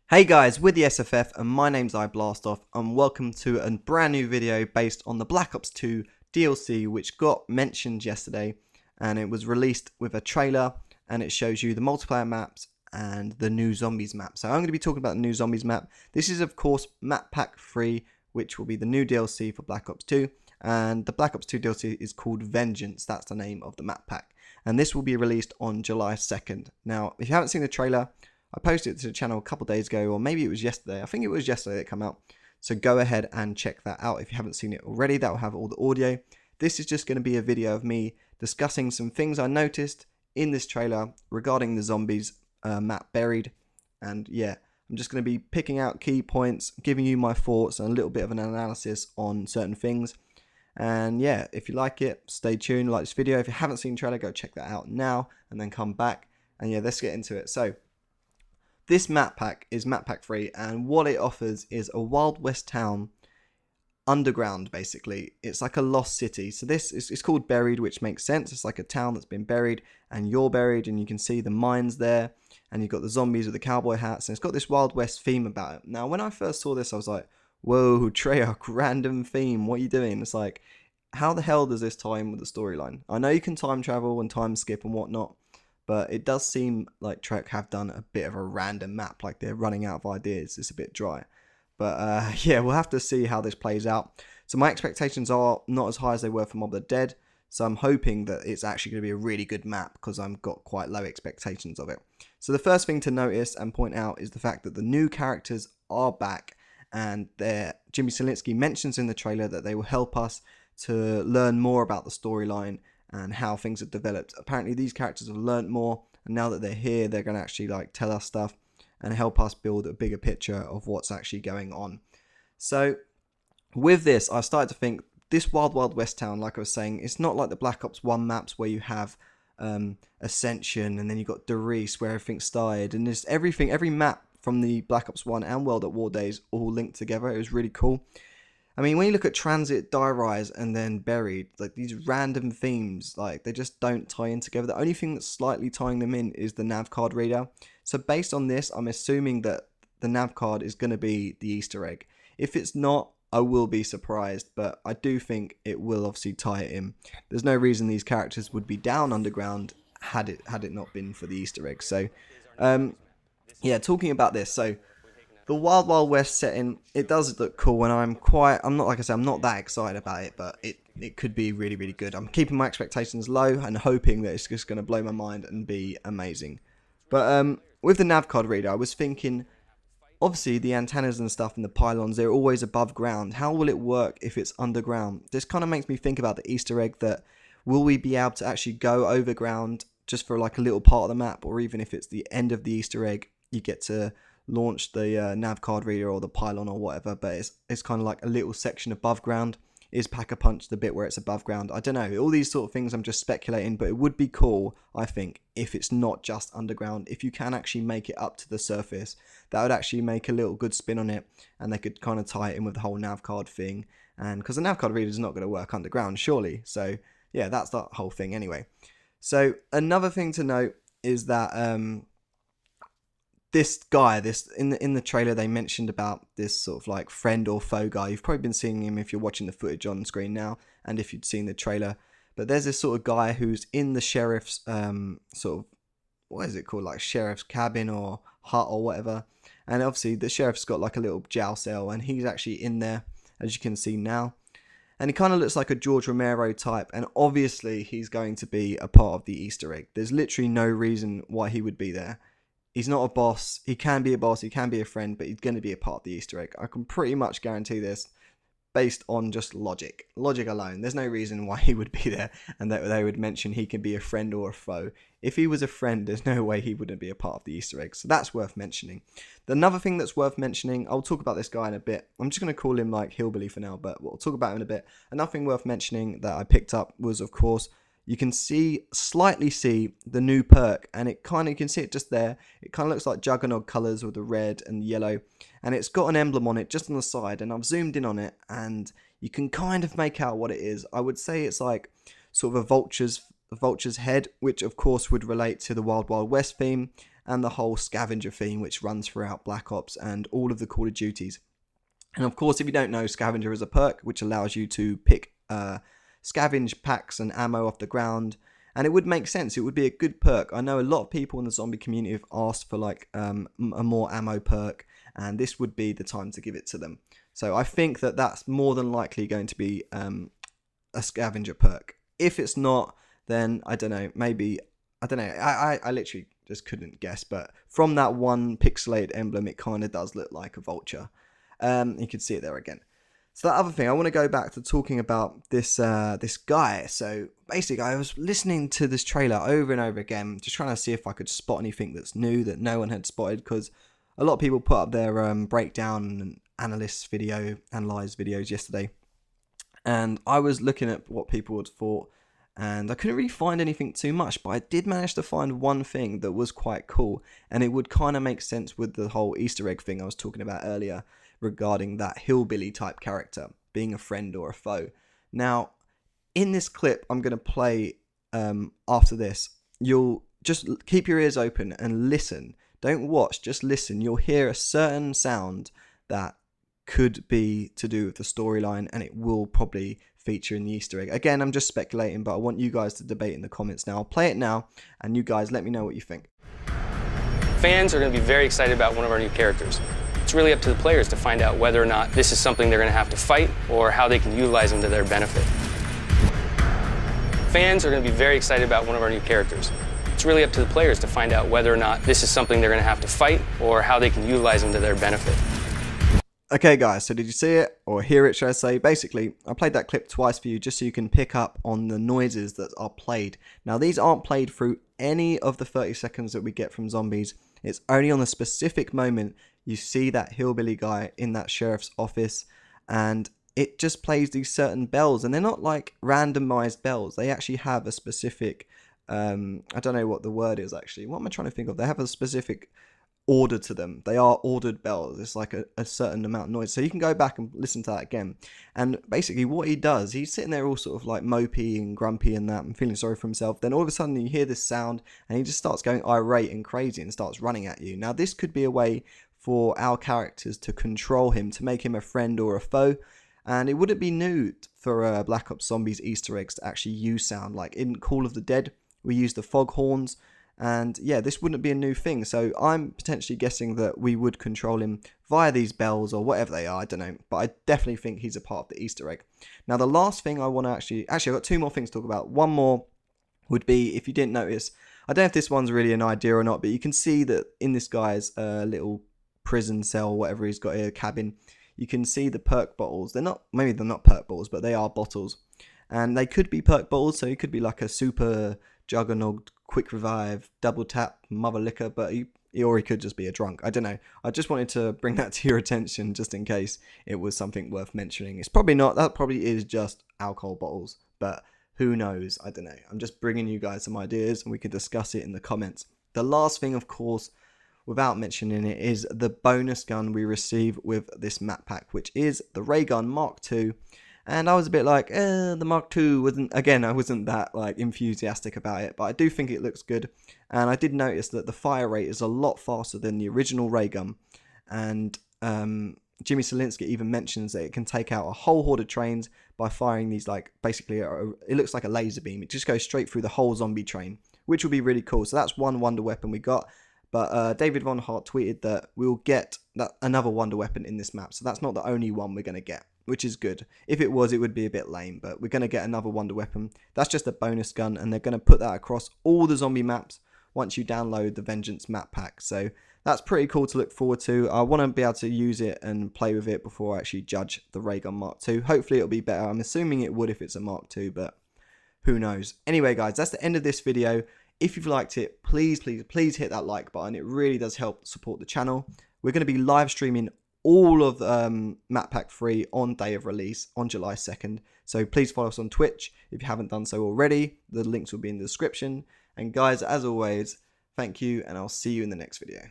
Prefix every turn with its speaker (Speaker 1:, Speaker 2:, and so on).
Speaker 1: Hey guys, we're the SFF and my name's iBlastoff and welcome to a brand new video based on the Black Ops 2 DLC which got mentioned yesterday, and it was released with a trailer and it shows you the multiplayer maps and the new zombies map. So I'm going to be talking about the new zombies map. This is of course map pack 3, which will be the new DLC for Black Ops 2, and the Black Ops 2 DLC is called Vengeance. That's the name of the map pack, and this will be released on July 2nd. Now if you haven't seen the trailer, I posted it to the channel a couple days ago, or maybe it was yesterday. I think it was yesterday that it came out. So go ahead and check that out if you haven't seen it already. That will have all the audio. This is just going to be a video of me discussing some things I noticed in this trailer regarding the zombies map Buried. And yeah, I'm just going to be picking out key points, giving you my thoughts and a little bit of an analysis on certain things. And yeah, if you like it, stay tuned, like this video. If you haven't seen the trailer, go check that out now and then come back. And yeah, let's get into it. So this map pack is map pack 3, and what it offers is a Wild West town underground. Basically, it's like a lost city. So this is, it's called Buried, which makes sense. It's like a town that's been buried and you're buried, and you can see the mines there, and you've got the zombies with the cowboy hats, and it's got this Wild West theme about it. Now when I first saw this, I was like, whoa, Treyarch, random theme, what are you doing? It's like, how the hell does this tie in with the storyline? I know you can time travel and time skip and whatnot, but it does seem like Trek have done a bit of a random map, like they're running out of ideas. It's a bit dry. But yeah, we'll have to see how this plays out. So my expectations are not as high as they were for Mob of the Dead. So I'm hoping that it's actually going to be a really good map, because I've got quite low expectations of it. So the first thing to notice and point out is the fact that the new characters are back, and Jimmy Selinsky mentions in the trailer that they will help us to learn more about the storyline and how things have developed. Apparently these characters have learnt more, and now that they're here, they're going to actually like tell us stuff and help us build a bigger picture of what's actually going on. So with this, I started to think this Wild West town, like I was saying, it's not like the Black Ops 1 maps where you have Ascension and then you've got Derice where everything started, and there's everything, every map from the Black Ops 1 and World at War days all linked together. It was really cool. I mean, when you look at Transit, Die Rise, and then Buried, like these random themes, like they just don't tie in together. The only thing that's slightly tying them in is the nav card reader. So based on this, I'm assuming that the nav card is going to be the Easter egg. If it's not, I will be surprised, but I do think it will obviously tie it in. There's no reason these characters would be down underground had it not been for the Easter egg. So, yeah, talking about this, so the Wild West setting, it does look cool, and I'm not, like I said, I'm not that excited about it, but it could be really, really good. I'm keeping my expectations low and hoping that it's just going to blow my mind and be amazing. But with the nav card reader, I was thinking, obviously the antennas and stuff and the pylons, they're always above ground. How will it work if it's underground? This kind of makes me think about the Easter egg, that will we be able to actually go overground just for like a little part of the map, or even if it's the end of the Easter egg, you get to launch the nav card reader or the pylon or whatever, but it's kind of like a little section above ground. Is Pack-a-Punch the bit where it's above ground? I don't know. All these sort of things I'm just speculating, but it would be cool, I think, if it's not just underground. If you can actually make it up to the surface, that would actually make a little good spin on it, and they could kind of tie it in with the whole nav card thing. And because the nav card reader is not going to work underground, surely. So yeah, that's that whole thing anyway. So another thing to note is that this guy, in the trailer they mentioned about this sort of like friend or foe guy. You've probably been seeing him if you're watching the footage on screen now, and if you'd seen the trailer. But there's this sort of guy who's in the sheriff's sort of, what is it called, like sheriff's cabin or hut or whatever. And obviously the sheriff's got like a little jail cell, and he's actually in there, as you can see now. And he kind of looks like a George Romero type, and obviously he's going to be a part of the Easter egg. There's literally no reason why he would be there. He's not a boss. He can be a boss. He can be a friend, but he's going to be a part of the Easter egg. I can pretty much guarantee this based on just logic. Logic alone. There's no reason why he would be there, and that they would mention he can be a friend or a foe. If he was a friend, there's no way he wouldn't be a part of the Easter egg. So that's worth mentioning. Another thing that's worth mentioning, I'll talk about this guy in a bit. I'm just going to call him like Hillbilly for now, but we'll talk about him in a bit. Another thing worth mentioning that I picked up was, of course, you can slightly see the new perk, and you can see it just there. It kind of looks like Juggernaut colours with the red and yellow, and it's got an emblem on it just on the side, and I've zoomed in on it, and you can kind of make out what it is. I would say it's like sort of a vulture's head, which of course would relate to the Wild West theme, and the whole scavenger theme which runs throughout Black Ops and all of the Call of Duties. And of course, if you don't know, scavenger is a perk which allows you to pick scavenge packs and ammo off the ground, and it would make sense. It would be a good perk. I know a lot of people in the zombie community have asked for like a more ammo perk, and this would be the time to give it to them. So I think that that's more than likely going to be a scavenger perk. If it's not, then I don't know, maybe, I don't know, I literally just couldn't guess, but from that one pixelated emblem, it kind of does look like a vulture. You can see it there again. So that other thing, I want to go back to talking about this this guy. So basically, I was listening to this trailer over and over again, just trying to see if I could spot anything that's new that no one had spotted, because a lot of people put up their breakdown and analyst analyzed videos yesterday, and I was looking at what people had thought, and I couldn't really find anything too much, but I did manage to find one thing that was quite cool, and it would kind of make sense with the whole Easter egg thing I was talking about earlier regarding that hillbilly type character being a friend or a foe. Now, in this clip I'm going to play after this, you'll just keep your ears open and listen. Don't watch, just listen. You'll hear a certain sound that could be to do with the storyline, and it will probably feature in the Easter egg. Again, I'm just speculating, but I want you guys to debate in the comments now. I'll play it now, and you guys let me know what you think.
Speaker 2: Fans are going to be very excited about one of our new characters. It's really up to the players to find out whether or not this is something they're going to have to fight or how they can utilize them to their benefit. Fans are going to be very excited about one of our new characters. It's really up to the players to find out whether or not this is something they're going to have to fight or how they can utilize them to their benefit.
Speaker 1: Okay guys, so did you see it, or hear it should I say? Basically, I played that clip twice for you just so you can pick up on the noises that are played. Now these aren't played through any of the 30 seconds that we get from zombies. It's only on the specific moment you see that hillbilly guy in that sheriff's office, and it just plays these certain bells, and they're not like randomized bells. They actually have a specific, I don't know what the word is actually. What am I trying to think of? They have a specific order to them. They are ordered bells. It's like a certain amount of noise. So you can go back and listen to that again. And basically what he does, he's sitting there all sort of like mopey and grumpy and that and feeling sorry for himself. Then all of a sudden you hear this sound and he just starts going irate and crazy and starts running at you. Now this could be a way for our characters to control him, to make him a friend or a foe. And it wouldn't be new for Black Ops Zombies Easter eggs to actually use sound. Like in Call of the Dead, we use the foghorns. And yeah, this wouldn't be a new thing. So I'm potentially guessing that we would control him via these bells or whatever they are. I don't know. But I definitely think he's a part of the Easter egg. Now, the last thing I want to actually I've got two more things to talk about. One more would be, if you didn't notice, I don't know if this one's really an idea or not, but you can see that in this guy's little prison cell, whatever he's got here, cabin, you can see the perk bottles. Maybe they're not perk bottles, but they are bottles. And they could be perk bottles, so it could be like a super juggernaut, quick revive, double tap, mother liquor, but or he could just be a drunk. I don't know. I just wanted to bring that to your attention just in case it was something worth mentioning. It's probably not. That probably is just alcohol bottles, but who knows? I don't know. I'm just bringing you guys some ideas and we can discuss it in the comments. The last thing, of course, without mentioning it, is the bonus gun we receive with this map pack, which is the ray gun Mark II. And I was a bit like, the Mark II wasn't, again, I wasn't that like enthusiastic about it, but I do think it looks good. And I did notice that the fire rate is a lot faster than the original ray gun. And Jimmy Selinsky even mentions that it can take out a whole horde of trains by firing these, like, basically, it looks like a laser beam. It just goes straight through the whole zombie train, which will be really cool. So that's one wonder weapon we got. But David Von Hart tweeted that we'll get another wonder weapon in this map. So that's not the only one we're going to get, which is good. If it was, it would be a bit lame, but we're going to get another wonder weapon. That's just a bonus gun, and they're going to put that across all the zombie maps once you download the Vengeance map pack. So that's pretty cool to look forward to. I want to be able to use it and play with it before I actually judge the ray gun Mark II. Hopefully it'll be better. I'm assuming it would if it's a Mark II, but who knows. Anyway, guys, that's the end of this video. If you've liked it, please hit that like button. It really does help support the channel. We're going to be live streaming all of Map Pack 3 on day of release on July 2nd. So please follow us on Twitch if you haven't done so already. The links will be in the description. And guys, as always, thank you, and I'll see you in the next video.